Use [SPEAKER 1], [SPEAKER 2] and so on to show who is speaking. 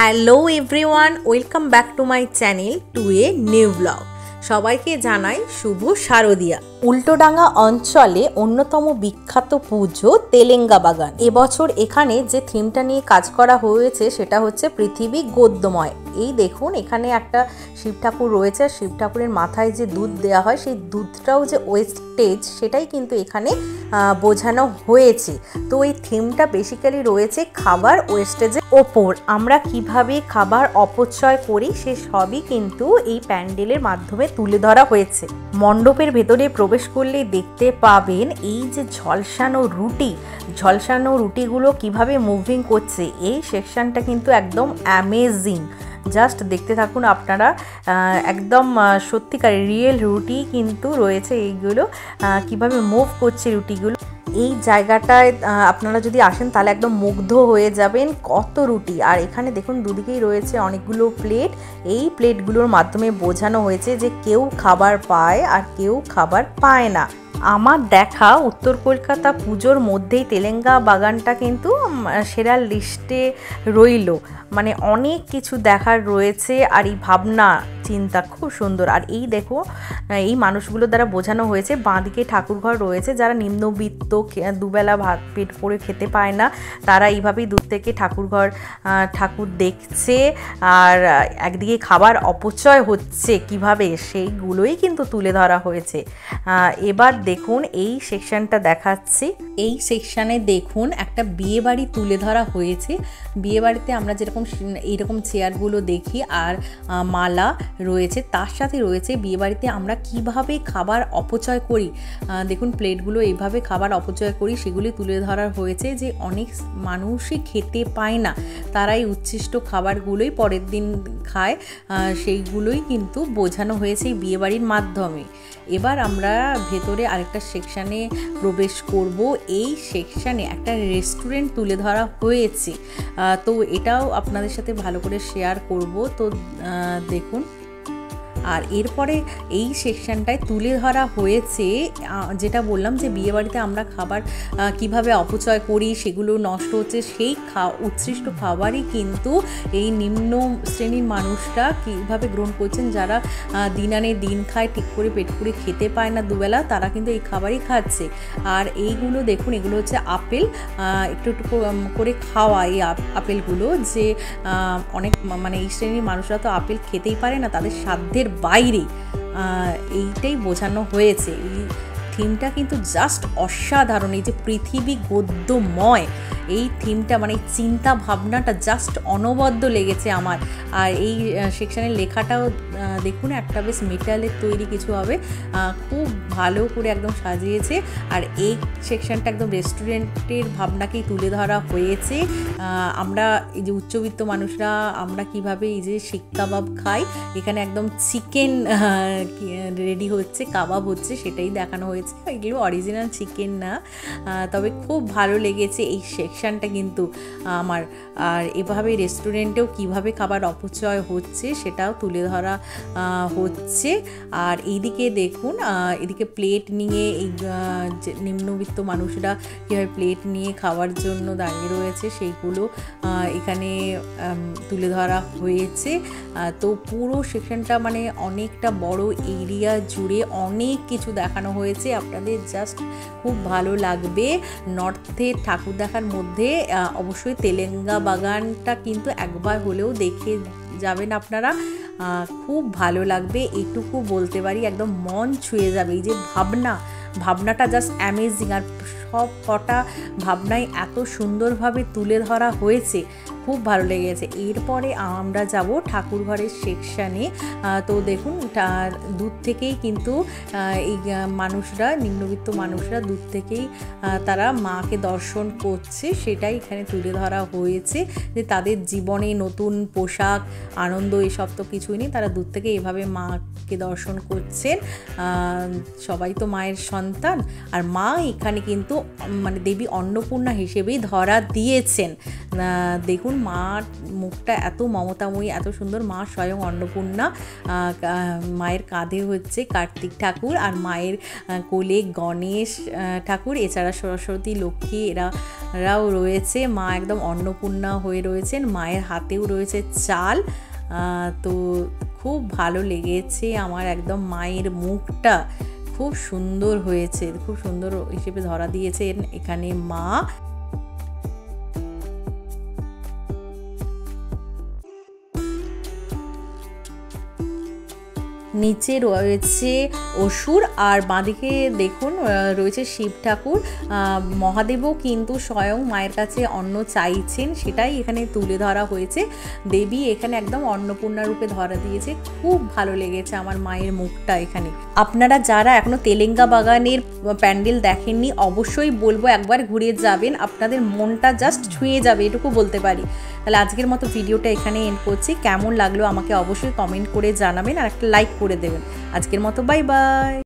[SPEAKER 1] Hello everyone, welcome back to my channel to a new blog. সবাইকে জানাই শুভ শারদিয়া। উল্টোডাঙ্গা অঞ্চলে অন্যতম বিখ্যাত পুজো তেলেঙ্গা বাগান। এবছর এখানে যে থিমটা নিয়ে কাজ করা হয়েছে সেটা হচ্ছে পৃথিবী গদ্যময়। এই দেখুন, এখানে একটা শিব ঠাকুর রয়েছে। শিব ঠাকুরের মাথায় যে দুধ দেওয়া হয় সেই দুধটাও যে ওয়েস্টেজ সেটাই কিন্তু এখানে বোঝানো হয়েছে। তো এই থিমটা বেসিক্যালি রয়েছে খাবার ওয়েস্টেজের ওপর। আমরা কিভাবে খাবার অপচয় করি সে সবই কিন্তু এই প্যান্ডেলের মাধ্যমে তুলে ধরা হয়েছে। মণ্ডপের ভেতরে প্রবেশ করলে দেখতে পাবেন এই যে ঝলসানো রুটিগুলো কিভাবে মুভিং করছে। এই সেকশনটা কিন্তু একদম অ্যামেজিং। জাস্ট দেখতে থাকুন আপনারা, একদম সত্যিকার রিয়েল রুটি কিন্তু রয়েছে। এইগুলো কিভাবে মুভ করছে রুটিগুলো, এই জায়গাটায় আপনারা যদি আসেন তাহলে একদম মুগ্ধ হয়ে যাবেন। কত রুটি! আর এখানে দেখুন দুদিকেই রয়েছে অনেকগুলো প্লেট। এই প্লেটগুলোর মাধ্যমে বোঝানো হয়েছে যে কেউ খাবার পায় আর কেউ খাবার পায় না। আমার দেখা উত্তর কলকাতা পুজোর মধ্যেই তেলেঙ্গা বাগানটা কিন্তু সেরা লিস্টে রইল। মানে অনেক কিছু দেখার রয়েছে, আর এই ভাবনা চিন্তা খুব সুন্দর। আর এই দেখো, এই মানুষগুলো দ্বারা বোঝানো হয়েছে বাঁদিকে ঠাকুরঘর রয়েছে। যারা নিম্নবিত্ত, দুবেলা ভাত পেট ভরে খেতে পায় না, তারা এইভাবেই দূর থেকে ঠাকুর দেখছে। আর একদিকে খাবার অপচয় হচ্ছে কিভাবে, সেইগুলোই কিন্তু তুলে ধরা হয়েছে। এবার দেখুন এই সেকশনটা দেখাচ্ছি। এই সেকশানে দেখুন একটা বিয়ে বাড়ি তুলে ধরা হয়েছে। বিয়ে বাড়িতে আমরা যেরকম এইরকম চেয়ারগুলো দেখি আর মালা রয়েছে, তার সাথে রয়েছে বিয়ে বাড়িতে আমরা কিভাবে খাবার অপচয় করি। দেখুন প্লেটগুলো এইভাবে খাবার অপচয় করি, সেগুলি তুলে ধরা হয়েছে। যে অনেক মানুষই খেতে পায় না, তারা এই উচ্ছিষ্ট খাবারগুলোই পরের দিন খায়, সেইগুলোই কিন্তু বোঝানো হয়েছে এই বিয়ে বাড়ির মাধ্যমে। এবার আমরা ভেতরে আরেকটা সেকশানে প্রবেশ করব। এই সেকশানে একটা রেস্টুরেন্ট তুলে ধরা হয়েছে, তো এটাও আপনাদের সাথে ভালো করে শেয়ার করব। তো দেখুন, আর এরপরে এই সেকশনটায় তুলে ধরা হয়েছে যেটা বললাম যে বিয়েবাড়িতে আমরা খাবার কিভাবে অপচয় করি, সেগুলো নষ্ট হচ্ছে। সেই উচ্ছিষ্ট খাবারই কিন্তু এই নিম্ন শ্রেণীর মানুষরা কীভাবে গ্রহণ করছেন। যারা দিন আনে দিন খায়, ঠিক করে পেট পুরে খেতে পায় না দুবেলা, তারা কিন্তু এই খাবারই খাচ্ছে। আর এইগুলো দেখুন, এগুলো হচ্ছে আপেল, একটু একটু করে খাওয়া এই আপেলগুলো। যে অনেক মানে এই শ্রেণীর মানুষরা তো আপেল খেতেই পারে না, তাদের সাধ্যের বাইরে এইটাই বোঝানো হয়েছে। এই থিমটা কিন্তু জাস্ট অসাধারণ। এই যে পৃথিবী গদ্যময়, এই থিমটা মানে চিন্তা ভাবনাটা জাস্ট অনবদ্য লেগেছে আমার। আর এই সেকশানের লেখাটাও দেখুন, একটা বেশ মেটালের তৈরি কিছু হবে, খুব ভালো করে একদম সাজিয়েছে। আর এই সেকশানটা একদম রেস্টুরেন্টের ভাবনাকেই তুলে ধরা হয়েছে। আমরা এই যে উচ্চবিত্ত মানুষরা আমরা কিভাবে এই যে শিক কাবাব খাই, এখানে একদম চিকেন রেডি হচ্ছে, কাবাব হচ্ছে, সেটাই দেখানো হয়েছে। এগুলো অরিজিনাল চিকেন না, তবে খুব ভালো লেগেছে এই সেকশনটা কিন্তু আমার। আর এভাবে রেস্টুরেন্টেও কিভাবে খাবার অপচয় হচ্ছে সেটাও তুলে ধরা হচ্ছে। আর এইদিকে দেখুন, এদিকে প্লেট নিয়ে এই নিম্নবিত্ত মানুষরা কীভাবে প্লেট নিয়ে খাওয়ার জন্য দাঁড়িয়ে রয়েছে, সেইগুলো এখানে তুলে ধরা হয়েছে। তো পুরো সেকশনটা মানে অনেকটা বড় এরিয়া জুড়ে অনেক কিছু দেখানো হয়েছে। আপনাদের জাস্ট খুব ভালো লাগবে। নর্থের ঠাকুর দেখার মধ্যে অবশ্যই তেলেঙ্গা বাগানটা কিন্তু একবার হলেও দেখে যাবেন আপনারা, খুব ভালো লাগবে। এটুকু বলতে পারি, একদম মন ছুঁয়ে যাবে। এই যে ভাবনাটা জাস্ট অ্যামেজিং। আর সব কটা ভাবনাই এত সুন্দরভাবে তুলে ধরা হয়েছে, খুব ভালো লেগেছে। এরপরে আমরা যাব ঠাকুরঘরের সেকশানে। তো দেখুন, দূর থেকেই কিন্তু এই মানুষরা, নিম্নবিত্ত মানুষরা দূর থেকেই তারা মাকে দর্শন করছে, সেটাই এখানে তুলে ধরা হয়েছে। যে তাদের জীবনে নতুন পোশাক, আনন্দ এসব তো কিছুই নেই, তারা দূর থেকে এভাবে মাকে দর্শন করছেন। সবাই তো মায়ের সন্তান, আর মা এখানে কিন্তু মানে দেবী অন্নপূর্ণা হিসেবেই ধরা দিয়েছেন। দেখুন মা মুখটা এত মমতাময়ী, এত সুন্দর। মা স্বয়ং অন্নপূর্ণা, মায়ের কাঁধে হচ্ছে কার্তিক ঠাকুর, আর মায়ের কোলে গণেশ ঠাকুর, এছাড়া সরস্বতী, লক্ষ্মী এরাও রয়েছে। মা একদম অন্নপূর্ণা হয়ে রয়েছেন, মায়ের হাতেও রয়েছে চাল। তো খুব ভালো লেগেছে আমার, একদম মায়ের মুখটা খুব সুন্দর হয়েছে, খুব সুন্দর হিসেবে ধরা দিয়েছেন এখানে মা। নিচে রয়েছে অসুর, আর বাঁদিকে দেখুন রয়েছে শিব ঠাকুর। মহাদেবও কিন্তু স্বয়ং মায়ের কাছে অন্ন চাইছেন, সেটাই এখানে তুলে ধরা হয়েছে। দেবী এখানে একদম অন্নপূর্ণা রূপে ধরা দিয়েছে। খুব ভালো লেগেছে আমার মায়ের মুখটা এখানে। আপনারা যারা এখনো তেলেঙ্গা বাগানের প্যান্ডেল দেখেননি, অবশ্যই বলবো একবার ঘুরে যাবেন, আপনাদের মনটা জাস্ট ছুঁয়ে যাবে, এটুকু বলতে পারি। তাহলে আজকের মতো ভিডিওটা এখানে এন্ড করছি। কেমন লাগলো আমাকে অবশ্যই কমেন্ট করে জানাবেন, আর একটা লাইক করে দেবেন। আজকের মতো বাই বাই।